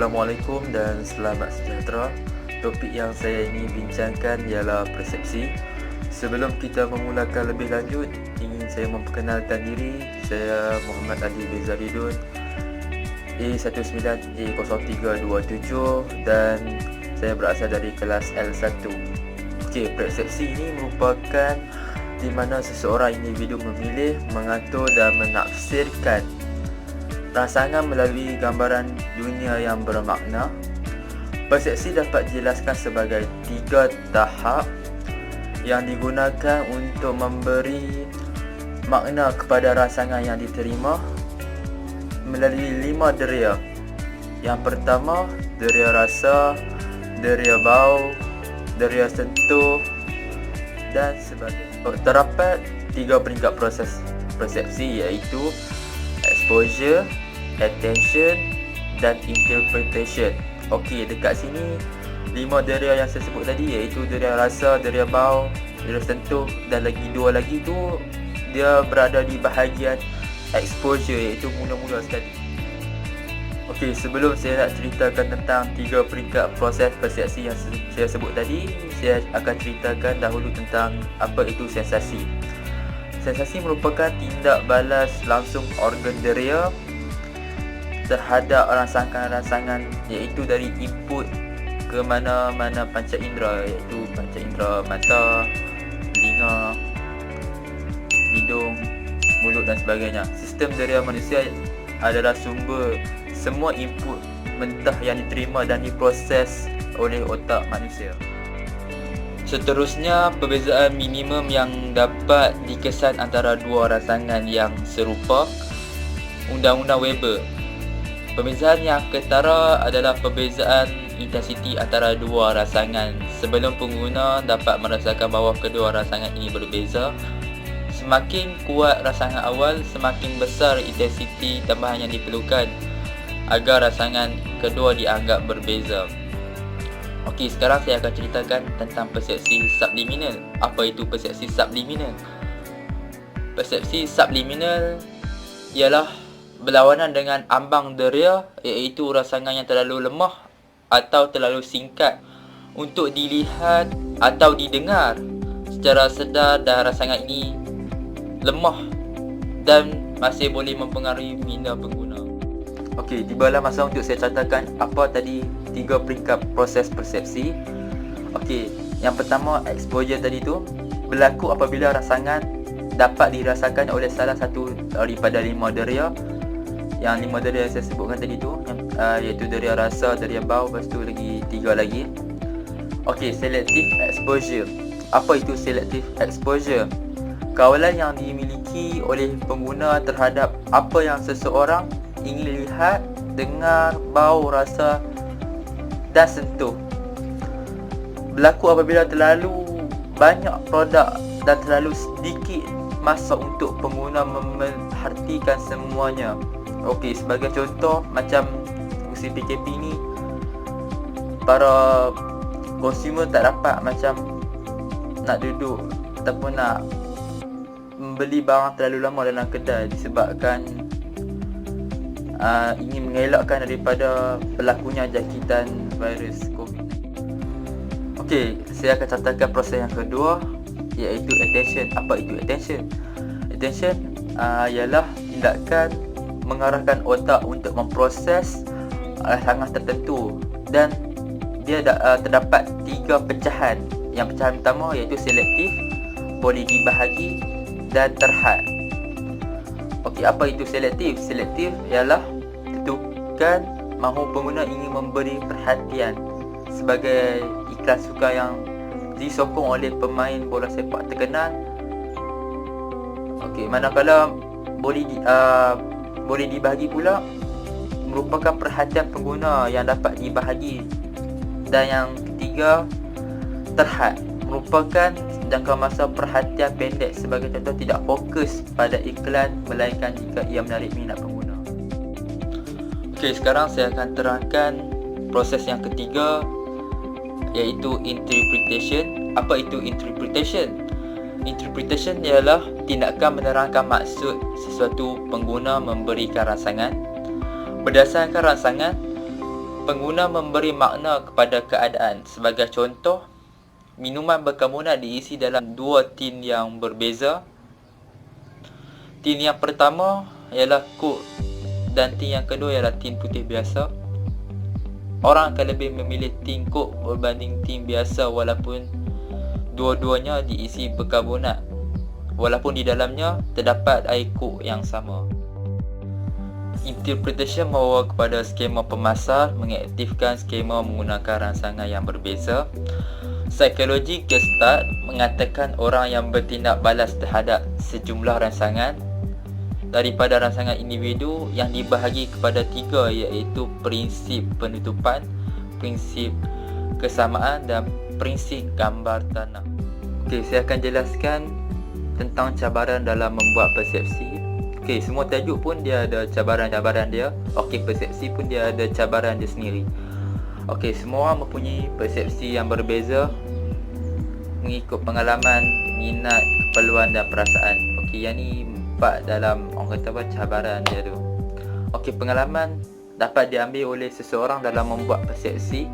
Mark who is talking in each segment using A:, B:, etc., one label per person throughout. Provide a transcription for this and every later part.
A: Assalamualaikum dan selamat sejahtera. Topik yang saya ingin bincangkan ialah persepsi. Sebelum kita memulakan lebih lanjut, ingin saya memperkenalkan diri. Saya Muhammad Ali Bezaridun, A19A0327, dan saya berasal dari kelas L1. Okey, persepsi ini merupakan di mana seseorang individu memilih, mengatur dan menafsirkan rangsangan melalui gambaran dunia yang bermakna. Persepsi dapat dijelaskan sebagai 3 tahap yang digunakan untuk memberi makna kepada rangsangan yang diterima melalui 5 deria. Yang pertama, deria rasa, deria bau, deria sentuh dan sebagainya. Terdapat 3 peringkat proses persepsi, iaitu exposure, attention dan interpretation. Okey, dekat sini 5 deria yang saya sebut tadi, iaitu deria rasa, deria bau, deria sentuh dan lagi 2 lagi tu dia berada di bahagian exposure, iaitu mula-mula sekali. Okey, sebelum saya nak ceritakan tentang 3 peringkat proses persepsi yang saya sebut tadi, saya akan ceritakan dahulu tentang apa itu sensasi. Sensasi merupakan tindak balas langsung organ deria terhadap rangsangan-rangsangan, iaitu dari input ke mana-mana panca indera, iaitu panca indera mata, telinga, hidung, mulut dan sebagainya. Sistem deria manusia adalah sumber semua input mentah yang diterima dan diproses oleh otak manusia. Seterusnya, perbezaan minimum yang dapat dikesan antara dua rangsangan yang serupa. Undang-Undang Weber. Perbezaan yang ketara adalah perbezaan intensiti antara dua rangsangan. Sebelum pengguna dapat merasakan bahawa kedua rangsangan ini berbeza, semakin kuat rangsangan awal, semakin besar intensiti tambahan yang diperlukan agar rangsangan kedua dianggap berbeza. Okey, sekarang saya akan ceritakan tentang persepsi subliminal. Apa itu persepsi subliminal? Persepsi subliminal ialah berlawanan dengan ambang deria, iaitu rangsangan yang terlalu lemah atau terlalu singkat untuk dilihat atau didengar secara sedar, dan rangsangan ini lemah dan masih boleh mempengaruhi minda pengguna. Okey, tibalah masa untuk saya catatkan apa tadi 3 peringkat proses persepsi. Okey, yang pertama, exposure tadi tu berlaku apabila rangsangan dapat dirasakan oleh salah satu daripada 5 deria. Yang 5 deria yang saya sebutkan tadi tu, iaitu deria rasa, deria bau, lepas tu lagi 3 lagi. Okey, selective exposure. Apa itu selective exposure? Kawalan yang dimiliki oleh pengguna terhadap apa yang seseorang ingin lihat, dengar, bau, rasa dan sentuh. Berlaku apabila terlalu banyak produk dan terlalu sedikit masa untuk pengguna memerhatikan semuanya. Okey, sebagai contoh, macam musim PKP ni, para konsumer tak dapat macam nak duduk ataupun nak membeli barang terlalu lama dalam kedai disebabkan ingin mengelakkan daripada berlakunya jangkitan virus COVID. Okey, saya akan catatkan proses yang kedua, iaitu attention. Apa itu attention? Attention ialah tindakan mengarahkan otak untuk memproses rangsangan tertentu, dan dia terdapat 3 pecahan. Yang pecahan pertama iaitu selektif, boleh dibahagi dan terhad. Okey, apa itu selektif? Selektif ialah tentukan mahu pengguna ingin memberi perhatian sebagai iklan suka yang disokong oleh pemain bola sepak terkenal. Okey, manakala boleh dibahagi pula merupakan perhatian pengguna yang dapat dibahagi. Dan yang ketiga, terhad, merupakan jangka masa perhatian pendek. Sebagai contoh, tidak fokus pada iklan melainkan jika ia menarik minat pengguna. Okey, sekarang saya akan terangkan proses yang ketiga, iaitu interpretation. Apa itu interpretation? Interpretation ialah tindakan menerangkan maksud sesuatu pengguna memberikan rangsangan. Berdasarkan rangsangan, Pengguna memberi makna kepada keadaan. Sebagai contoh, minuman berkarbonat diisi dalam dua tin yang berbeza. Tin yang pertama ialah Coke dan tin yang kedua ialah tin putih biasa. Orang akan lebih memilih tin Coke berbanding tin biasa walaupun dua-duanya diisi berkarbonat, walaupun di dalamnya terdapat air Coke yang sama. Interpretation membawa kepada skema pemasar mengaktifkan skema menggunakan rangsangan yang berbeza. Psikologi Gestalt mengatakan orang yang bertindak balas terhadap sejumlah rangsangan daripada rangsangan individu yang dibahagi kepada tiga, iaitu prinsip penutupan, prinsip kesamaan dan prinsip gambar tanah. Okey, saya akan jelaskan tentang cabaran dalam membuat persepsi. Okey, semua tajuk pun dia ada cabaran-cabaran dia. Okey, persepsi pun dia ada cabaran dia sendiri. Okey, semua orang mempunyai persepsi yang berbeza mengikut pengalaman, minat, keperluan dan perasaan. Okey, yang ni empat dalam orang kata apa, cabaran dia tu. Okey, pengalaman dapat diambil oleh seseorang dalam membuat persepsi,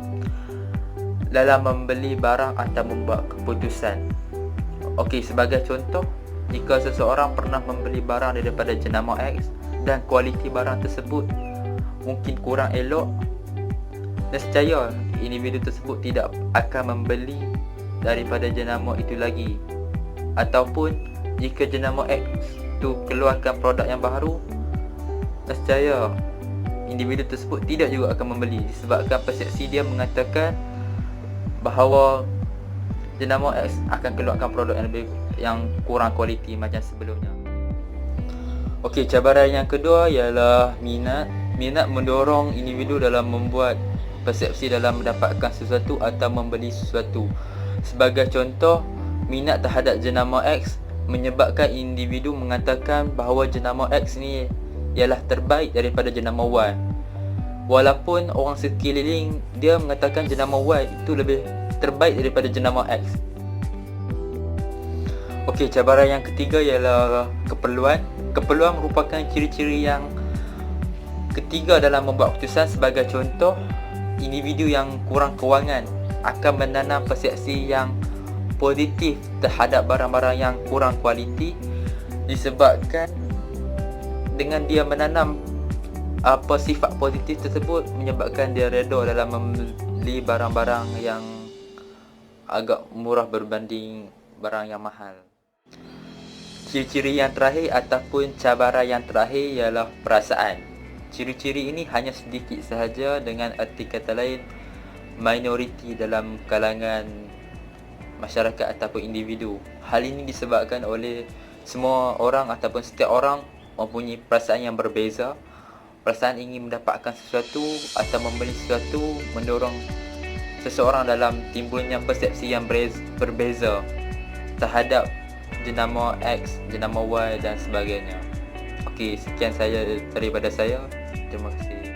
A: dalam membeli barang atau membuat keputusan. Okey, sebagai contoh, jika seseorang pernah membeli barang daripada jenama X dan kualiti barang tersebut mungkin kurang elok, nescaya individu tersebut tidak akan membeli daripada jenama itu lagi. Ataupun jika jenama X tu keluarkan produk yang baru, nescaya individu tersebut tidak juga akan membeli disebabkan persepsi dia mengatakan bahawa jenama X akan keluarkan produk yang kurang kualiti macam sebelumnya. Okey, cabaran yang kedua ialah minat. Minat mendorong individu dalam membuat persepsi dalam mendapatkan sesuatu atau membeli sesuatu. Sebagai contoh, minat terhadap jenama X menyebabkan individu mengatakan bahawa jenama X ni ialah terbaik daripada jenama Y, walaupun orang sekeliling dia mengatakan jenama Y itu lebih terbaik daripada jenama X. Okey, cabaran yang ketiga ialah keperluan. Keperluan merupakan ciri-ciri yang ketiga dalam membuat keputusan. Sebagai contoh, individu yang kurang kewangan akan menanam persepsi yang positif terhadap barang-barang yang kurang kualiti disebabkan dengan dia menanam sifat positif tersebut menyebabkan dia redha dalam membeli barang-barang yang agak murah berbanding barang yang mahal. Ciri-ciri yang terakhir ataupun cabaran yang terakhir ialah perasaan. Ciri-ciri ini hanya sedikit sahaja, dengan erti kata lain minoriti dalam kalangan masyarakat ataupun individu. Hal ini disebabkan oleh semua orang ataupun setiap orang mempunyai perasaan yang berbeza. Perasaan ingin mendapatkan sesuatu atau membeli sesuatu mendorong seseorang dalam timbulnya persepsi yang berbeza terhadap jenama X, jenama Y dan sebagainya. Okey, sekian saja daripada saya. Terima kasih.